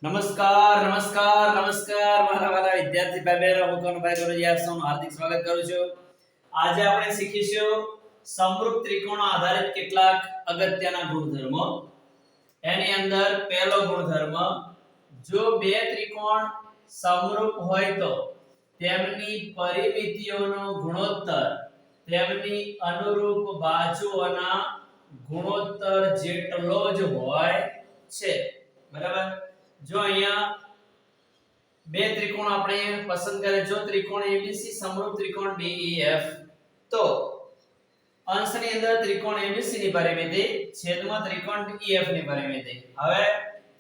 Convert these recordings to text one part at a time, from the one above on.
નમસ્કાર નમસ્કાર નમસ્કાર મારા વાલા વિદ્યાર્થી ભાઈ બહેનો હું કનુભાઈ ગુરુજી આપ સૌનું હાર્દિક સ્વાગત કરું છું. આજે આપણે શીખીશું સમરૂપ ત્રિકોણ આધારિત કેટલાક અગત્યના ગુણધર્મો. એની અંદર પહેલો ગુણધર્મ, જો બે ત્રિકોણ સમરૂપ હોય તો તેમની પરિમિતિઓનો ગુણોત્તર તેમની અનુરૂપ બાજુઓના ગુણોત્તર જેટલો જ હોય છે. બરાબર. જો અહીંયા બે ત્રિકોણ આપણે પસંદ કરે, જો ત્રિકોણ ABC સમરૂપ ત્રિકોણ DEF, તો અંશની અંદર ત્રિકોણ ABC ની પરિમિતિ છેદમાં ત્રિકોણ DEF ની પરિમિતિ. હવે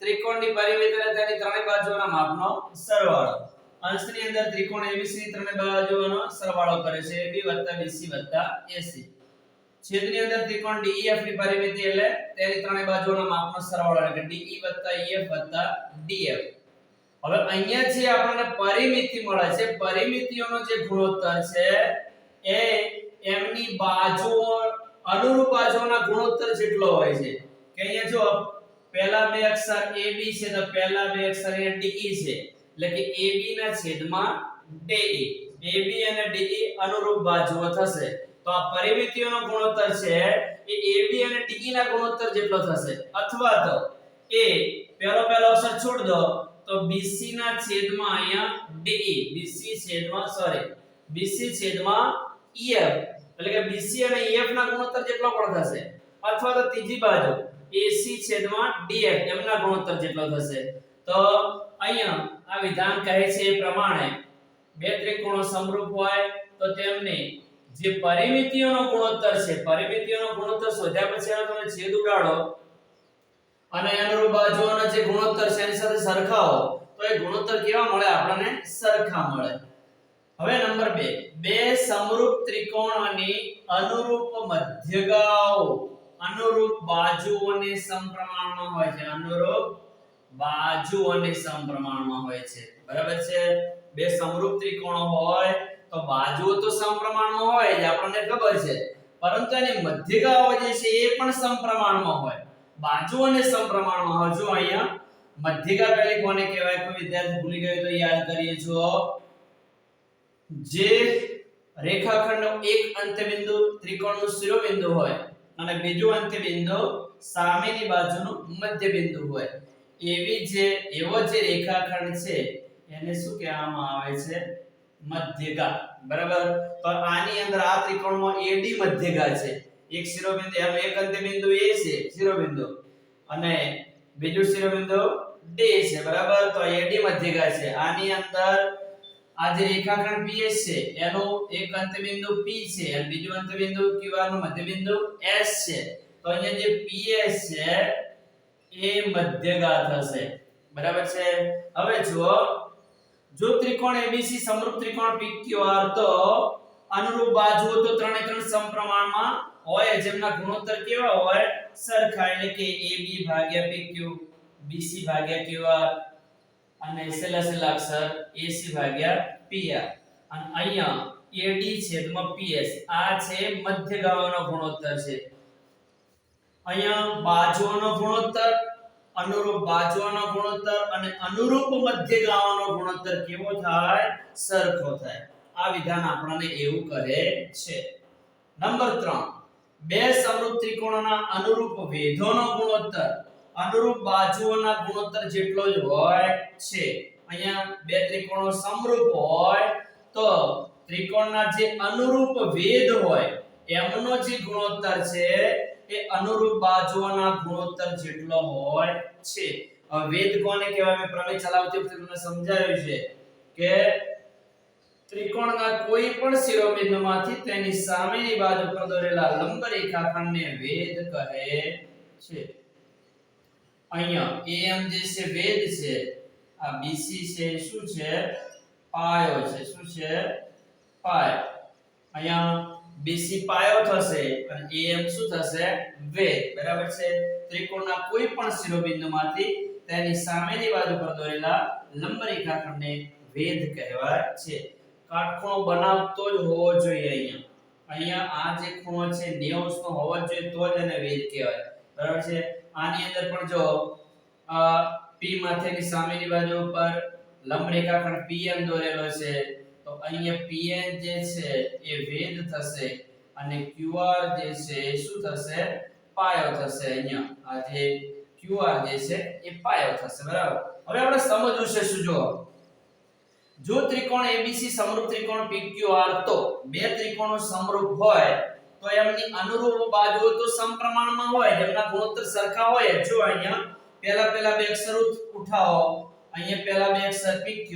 ત્રિકોણની પરિમિતિ એટલે તેની ત્રણેય બાજુઓના માપનો સરવાળો. અંશની અંદર ત્રિકોણ ABC ની ત્રણેય બાજુઓનો સરવાળો કરે છે AB BC AC. છેદની અંદર ત્રિકોણ DEF ની પરિમિતિ એટલે તેની ત્રણેય બાજુઓના માપનો સરવાળો એટલે કે DE EF DF. હવે અહીંયા જે આપણને પરિમિતિ મળે છે, પરિમિતિઓનો જે ગુણોત્તર છે એ એમની બાજુઓ અનુરૂપ બાજુઓના ગુણોત્તર જેટલો હોય છે. કે અહીંયા જો પહેલા બે અક્ષર AB છે તો પહેલા બે અક્ષર અહીંયા DE છે, એટલે કે AB ના છેદમાં DE. AB અને DE અનુરૂપ બાજુઓ થશે. તો આ પરિમિતિઓનો ગુણોત્તર છે એ AB અને DE ના ગુણોત્તર જેટલો થશે. અથવા તો એ પહેલો અક્ષર છોડ દો તો BC ના છેદમાં અહીંયા DE, BC છેદમાં EF, એટલે કે BC અને EF ના ગુણોત્તર જેટલો પણ થશે. અથવા તો ત્રીજી બાજુ AC છેદમાં DF એમના ગુણોત્તર જેટલો થશે. તો અહીંયા આ વિધાન કહે છે એ પ્રમાણે બે ત્રિકોણો સમરૂપ હોય તો તેમની જે પરિમિતિઓનો ગુણોત્તર છે, પરિમિતિઓનો ગુણોત્તર શોધ્યા પછી તમે છેદ ઉડાડો અને અનુરૂપ બાજુઓનો જે ગુણોત્તર છે એની સાથે સરખાવો તો એ ગુણોત્તર કેવા મળે? આપણને સરખા મળે. હવે નંબર 2, બે સમરૂપ ત્રિકોણોની અનુરૂપ મધ્યગાઓ અનુરૂપ બાજુઓની સમપ્રમાણમાં હોય છે. અનુરૂપ બાજુઓની સમપ્રમાણમાં હોય છે. બરાબર છે. બે સમરૂપ ત્રિકોણો હોય તો બાજુઓ તો સમપ્રમાણમાં હોય જ, આપણને ખબર છે, પરંતુ એની મધ્યગાઓ જે છે એ પણ સમપ્રમાણમાં હોય. બાજુઓને સમપ્રમાણમાં હોય. જો અહીંયા મધ્યગા પહેલી કોને કહેવાય? કોઈ વિદ્યાર્થી ભૂલી ગયો તો યાદ કરીએ. જો જે રેખાખંડનો એક અંત્યબિંદુ ત્રિકોણનું શિરોબિંદુ હોય અને બીજું અંત્યબિંદુ સામેની બાજુનું મધ્યબિંદુ હોય, એવો જે રેખાખંડ છે એને શું કહેવામાં આવે છે? મધ્યગા. બરાબર. તો આની અંદર આ ત્રિકોણમાં AD મધ્યગા છે. એક શિરોબિંદુ એમ એક અંત્યબિંદુ A છે શિરોબિંદુ અને બીજું શિરોબિંદુ D છે. બરાબર. તો AD મધ્યગા છે. આની અંદર આ જે રેખાખંડ PS છે એનું એક અંત્યબિંદુ P છે અને બીજું અંત્યબિંદુ QR નું મધ્યબિંદુ S છે. તો અહીંયા જે PS છે એ મધ્યગા થશે. બરાબર છે. હવે જો ત્રિકોણ ABC સમરૂપ ત્રિકોણ PQR તો અનુરૂપ બાજુઓ તો ત્રણે ત્રણ સમપ્રમાણમાં હોય, જેમના ગુણોત્તર કેવા હોય? સરખા. એટલે કે AB ભાગ્યા PQ, BC ભાગ્યા QR અને છેલ્લા અક્ષર AC ભાગ્યા PR. અને અહીંયા AD છેદમાં PS આ છે મધ્યગાઓનો ગુણોત્તર છે. અહીંયા બાજુઓનો ગુણોત્તર, અનુરૂપ બાજુઓનો ગુણોત્તર અને અનુરૂપ મધ્યગાઓનો ગુણોત્તર કેવો થાય? સરખો થાય. આ વિધાન આપણને એવું કહે છે. નંબર 3, બે સમરૂપ ત્રિકોણોના અનુરૂપ ભેદોનો ગુણોત્તર અનુરૂપ બાજુઓના ગુણોત્તર જેટલો જ હોય છે. અહીંયા બે ત્રિકોણો સમરૂપ હોય તો ત્રિકોણના જે અનુરૂપ ભેદ હોય એમનો જે ગુણોત્તર છે એ અનુરૂપ બાજુઓના ગુણોત્તર જેટલો હોય છે. ભેદ કોને કહેવાય? મેં પ્રમેય ચલાવતી વખતે તમને સમજાવ્યું છે કે ત્રિકોણના કોઈ પણ શિરોબિંદુમાંથી તેની સામેની બાજુ પર દોરેલા લંબ રેખાખંડને ભેદ કહે છે. અહીંયા AM જે છે ભેદ છે, આ BC છે શું છે? પાયો છે. શું છે? પાયો. અહીંયા BC પાયો થશે અને AM શું થશે? ભેદ. બરાબર છે. ત્રિકોણના કોઈ પણ શિરોબિંદુમાંથી તેની સામેની બાજુ પર દોરેલા લંબ રેખાખંડને ભેદ કહેવાય છે. કાટખૂણો બનાવતો જ હોવો જોઈએ. અહીંયા આ જે ખૂણો છે 90 નો હોવો જોઈએ તો જ એને ભેદ કહેવાય. બરાબર છે. આની અંદર પણ જો P માથેની સામેની બાજુ પર લંબ રેખાખંડ PN દોરેલો છે તો અહીંયા PN જે છે એ વેધ થશે અને QR જે છે એ શું થશે પાયો થશે અહીંયા આ જે QR જે છે એ પાયો થશે બરાબર હવે આપણે સમજવું છે શું જો ત્રિકોણ ABC સમરૂપ ત્રિકોણ PQR તો બે ત્રિકોણો સમરૂપ હોય તો એમની અનુરૂપ બાજુઓ તો સમપ્રમાણમાં હોય જેમના ગુણોત્તર સરખા હોય જો અહીંયા પહેલા બે અક્ષર ઉઠાવો અહીંયા પહેલા બે અક્ષર PQ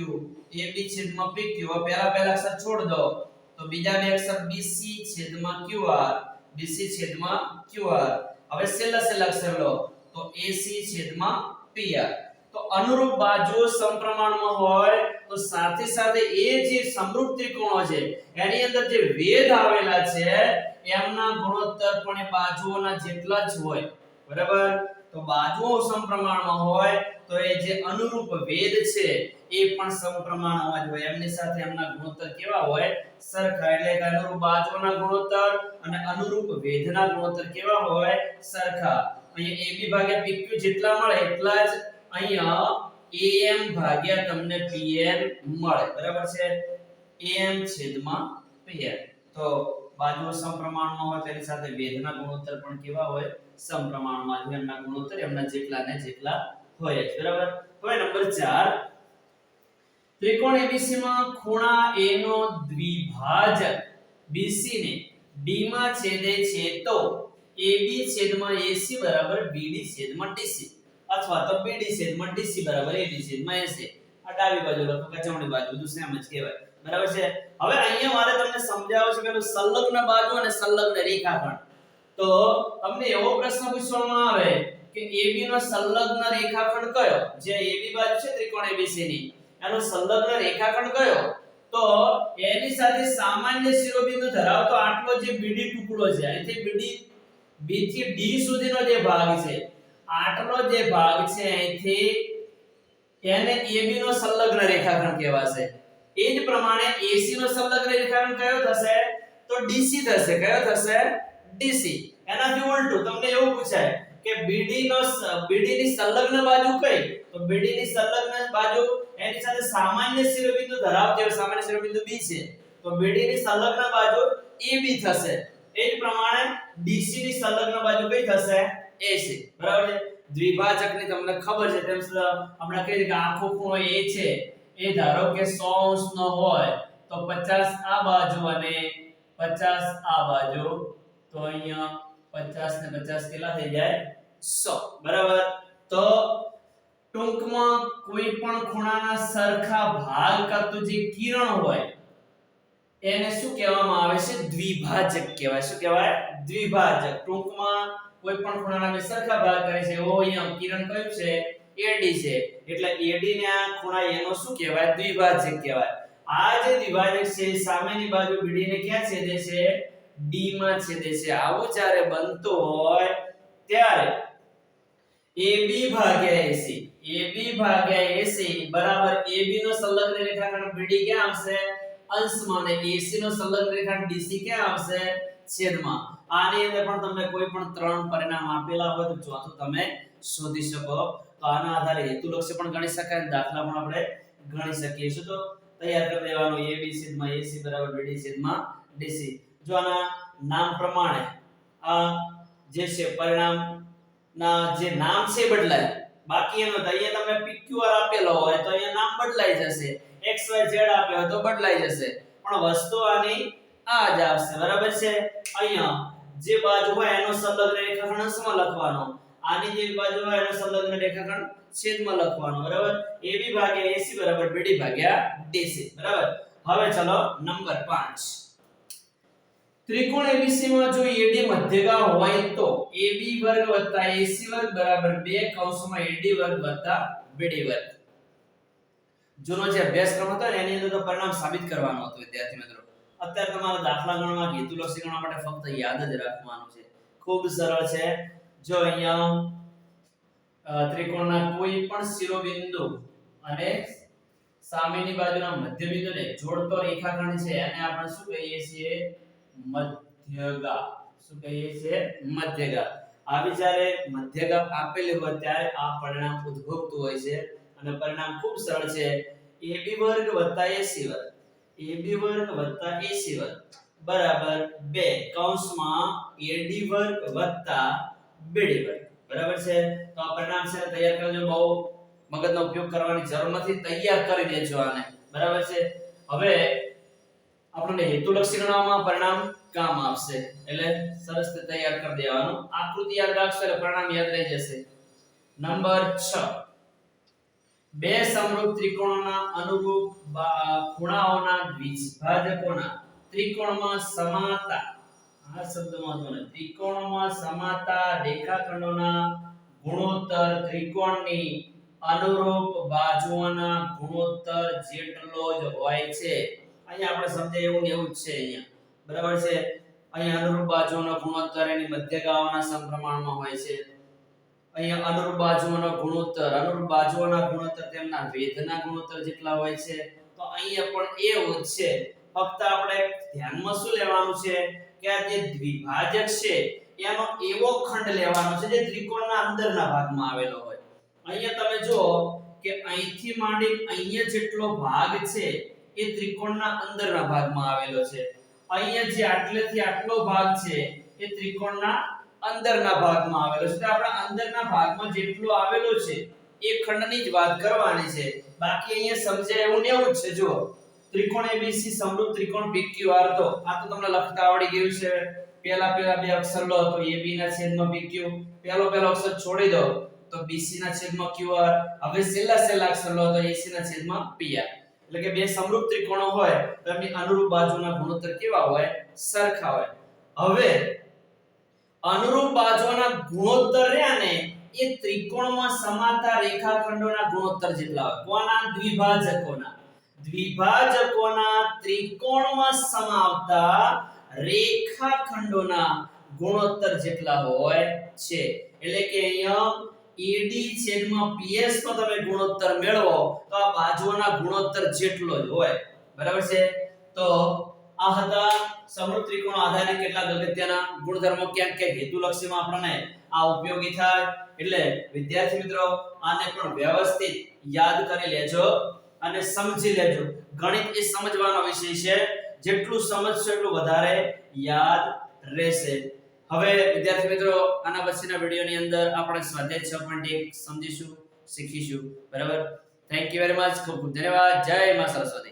AB છેદમાં PQ પહેલા અક્ષર છોડ દો તો બીજા બે અક્ષર BC છેદમાં QR BC છેદમાં QR હવે છેલ્લા અક્ષર લો તો AC છેદમાં PR તો અનુરૂપ બાજુઓ સમપ્રમાણમાં હોય તો સાથે એ જે સમરૂપ ત્રિકોણો છે એની અંદર જે વેધ આવેલા છે એમના ગુણોત્તર પણ એ બાજુઓના જેટલા જ હોય બરાબર તો બાજુઓ સમપ્રમાણમાં હોય તો એ જે અનુરૂપ વેધ છે એ પણ સમપ્રમાણ હોવા જોઈએ એમની સાથે એમના ગુણોત્તર કેવા હોય સરખા એટલે કે અનુરૂપ બાજુઓના ગુણોત્તર અને અનુરૂપ વેધના ગુણોત્તર કેવા હોય સરખા અહીંયા AB ભાગ્યા PQ જેટલા મળે એટલા જ અહીંયા AM ભાગ્યા તમને PN મળે બરાબર છે AM છેદમાં PN તો બાજુઓ સમપ્રમાણમાં હોય તેની સાથે વેધના ગુણોત્તર પણ કેવા હોય સમપ્રમાણમાં હોય એમના ગુણોત્તર એમના જેટલા ને જેટલા હોય બરાબર હવે નંબર 4 ત્રિકોણ ABC માં ખૂણા A નો દ્વિભાજક BC ને D માં છેદે છે તો AB છેદમાં AC બરાબર BD છેદમાં DC અથવા તો BD છેદમાં DC બરાબર AD છેદમાં AC આ ડાબી બાજુ લખો કે જમણી બાજુ બધું સેમ જ કહેવાય બરાબર છે હવે અહીંયા મારે તમને સમજાવવું છે પેલું સંલગ્ન બાજુ અને સંલગ્ન રેખાખંડ તો તમને એવો પ્રશ્ન પૂછવામાં આવે કે AB નો સંલગ્ન રેખાખંડ કયો જે AB બાજુ છે ત્રિકોણ ABC ની એનો સંલગ્ન રેખાખંડ કયો તો એની સાથે સામાન્ય શિરોબિંદુ ધરાવતો આટલો જે BD ટુકડો છે અહીંથી B થી D સુધીનો જે ભાગ છે આટલો જે ભાગ છે અહીંથી એને AB નો સંલગ્ન રેખાખંડ કહેવાશે એ જ પ્રમાણે AC નો સંલગ્ન રેખાખંડ કયો થશે તો DC થશે કયો થશે DC એનાથી ઉલટું તમને એવું પૂછાય કે BD ની સંલગ્ન બાજુ કઈ તો BD ની સંલગ્ન બાજુ એની સાથે સામાન્ય શિરોબિંદુ ધરાવતી હોય સામાન્ય શિરોબિંદુ B છે તો BD ની સંલગ્ન બાજુ AB થશે એ જ પ્રમાણે DC ની સંલગ્ન બાજુ કઈ થશે AC બરાબર છે દ્વિભાજકની તમને ખબર છે તેમ હમણાં કહી કે આખો ખૂણો A છે એ ધારો કે 100 નો હોય તો 50 આ બાજુ અને 50 આ બાજુ તો અહીંયા 50 ને 50 કેટલા થઈ જાય 100 બરાબર તો ટૂંકમાં કોઈ પણ ખૂણાના સરખા ભાગ કરતું જે કિરણ હોય એને શું કહેવામાં આવે છે દ્વિભાજક કહેવાય શું કહેવાય દ્વિભાજક ટૂંકમાં કોઈ પણ ખૂણાના બે સરખા ભાગ કરે છે એવો અહીંયા કિરણ કયું છે AD છે એટલે AD ને આ ખૂણા એનો શું કહેવાય દ્વિભાજક કહેવાય આ જે દ્વિભાજક છે સામેની બાજુ BD ને ક્યાં છેદે છે D માં છેદે છે આવું જ્યારે બનતો હોય ત્યારે AB ભાગ્યા AC બરાબર AB નો સંલગ્ન રેખાખંડ BD ક્યાં આવશે અંશમાં અને AC નો સંલગ્ન રેખાખંડ DC ક્યાં આવશે છેદમાં આની અંદર પણ તમને કોઈ પણ ત્રણ પરિણામ આપેલા હોય તો ચોથું તમે શોધી શકો તો આના આધારે હેતુલક્ષી પણ ગણી શકાય દાખલા પણ આપણે ગણી શકીએ છીએ તો તૈયાર કરી દેવાનું AB છેદમાં AC બરાબર BD છેદમાં DC જો આના નામ પ્રમાણે આ જે છે પરિણામ ના જે નામ છે બદલાય બાકી એનો તો અહીંયા તમે PQR આપેલો હોય તો અહીંયા નામ બદલાઈ જશે XYZ આપ્યો હોય તો બદલાઈ જશે પણ વસ્તુ આની આ જ આવશે બરાબર છે અહીંયા જે બાજુ હોય એનો સંલગ્ન રેખાખંડ અંશમાં લખવાનો આની જે બાજુ હોય એનો સંલગ્ન રેખાખંડ છેદમાં લખવાનો બરાબર AB ભાગ્યા AC બરાબર BD ભાગ્યા DC બરાબર હવે ચલો નંબર 5 ત્રિકોણ ABC માં જો AD મધ્યગા હોય તો AB વર્ગ વત્તા AC વર્ગ બરાબર 2 કૌંસમાં AD વર્ગ વત્તા BD વર્ગ જૂનો જે અભ્યાસક્રમ હતો ને એની અંદર તો પરિણામ સાબિત કરવાનું હતું વિદ્યાર્થી મિત્રો અત્યારે તમારા દાખલા ગણવા હેતુલક્ષી ગણવા માટે ફક્ત યાદ જ રાખવાનું છે ખૂબ સરળ છે જો અહીંયા ત્રિકોણના કોઈ પણ શિરોબિંદુ અને સામેની બાજુના મધ્યબિંદુને જોડતો રેખાખંડ છે અને આપણે શું કહીએ છીએ મધ્યગા શું કહીએ છીએ મધ્યગા આવી જ્યારે મધ્યગમ આપેલી હોય ત્યારે આ પરિણામ ઉદ્ભવતું હોય છે અને પરિણામ ખૂબ સરળ છે ab વર્ગ વત્તા ac વર્ગ ab વર્ગ વત્તા ac વર્ગ બરાબર 2 કૌંસમાં ad વર્ગ વત્તા bd વર્ગ બરાબર છે તો આ પરિણામ છે તૈયાર કરજો બહુ મગજનો ઉપયોગ કરવાની જરૂર નથી તૈયાર કરી દેજો આને બરાબર છે હવે આપણને હેતુલક્ષી ગણવામાં પરિણામ કામ આવશે એટલે સરસ રીતે તૈયાર કરી દેવાનું આકૃતિ યાદ રાખશો એટલે પરિણામ યાદ રહી જશે નંબર 6 બે સમરૂપ ત્રિકોણોના અનુરૂપ ખૂણાઓના દ્વિભાજકોના ત્રિકોણમાં સમાતા આ શબ્દમાં જોને ત્રિકોણમાં સમાતા રેખાખંડોના ગુણોત્તર ત્રિકોણની અનુરૂપ બાજુઓના ગુણોત્તર જેટલો જ હોય છે અહીંયા આપણે સમજાય એવું ને એવું જ છે અહીંયા બરાબર છે અહીંયા અનુરૂપ બાજુઓનો ગુણોત્તર એની મધ્યગાઓના સમપ્રમાણમાં હોય છે અહીંયા અનુરૂપ બાજુઓના ગુણોત્તર તેમના વેધના ગુણોત્તર જેટલા હોય છે તો અહીંયા પણ એવું જ છે ફક્ત આપણે ધ્યાનમાં શું લેવાનું છે કે આ જે દ્વિભાજક છે એનો એવો ખંડ લેવાનો છે જે ત્રિકોણના અંદરના ભાગમાં આવેલો હોય અહીંયા તમે જો કે અહીંથી માંડી અહીંયા જેટલો ભાગ છે એ ત્રિકોણના અંદરના ભાગમાં આવેલો છે અહીંયા જે આટલેથી આટલો ભાગ છે એ ત્રિકોણના અંદરના ભાગમાં આવેલો છે તો આપણા અંદરના ભાગમાં જેટલો આવેલો છે એ ખંડની જ વાત કરવાની છે બાકી અહીંયા સમજાય એવું ને એવું જ છે જો ત્રિકોણ ABC સમરૂપ ત્રિકોણ PQR તો આ તો તમને લખતા આવડી ગયું છે પહેલા બે અક્ષર લો તો AB ના છેદમાં PQ પહેલો અક્ષર છોડી દો તો BC ના છેદમાં QR હવે છેલ્લા અક્ષર લો તો AC ના છેદમાં PR એટલે કે બે સમરૂપ ત્રિકોણો હોય તો એમની અનુરૂપ બાજુના ગુણોત્તર કેવા હોય સરખા હોય હવે અનુરૂપ બાજુઓના ગુણોત્તર રહ્યા ને એ ત્રિકોણમાં સમાતા રેખાખંડોના ગુણોત્તર જેટલા હોય કોના દ્વિભાજકોના ત્રિકોણમાં સમાવતા રેખાખંડોના ગુણોત્તર જેટલા હોય છે એટલે કે અહીંયા AD છેદમાં PS નો તમે ગુણોત્તર મેળવો તો આ બાજુઓના ગુણોત્તર જેટલો જ હોય બરાબર છે તો આ હતા સમરૂપ ત્રિકોણ આધારિત કેટલાક અગત્યના ગુણધર્મો ક્યાંક હેતુલક્ષીમાં આપણને આ ઉપયોગી થાય એટલે વિદ્યાર્થી મિત્રો આને પણ વ્યવસ્થિત યાદ કરી લેજો અને સમજી લેજો ગણિત એ સમજવાનો વિષય છે જેટલું સમજશો એટલું વધારે યાદ રહેશે હવે વિદ્યાર્થી મિત્રો આના પછીના વિડિયોની અંદર આપણે સ્વાધ્યાય 6.1 સમજીશું શીખીશું બરાબર થેન્ક યુ વેરી મચ ખૂબ ખૂબ ધન્યવાદ જય માં સરસ્વતી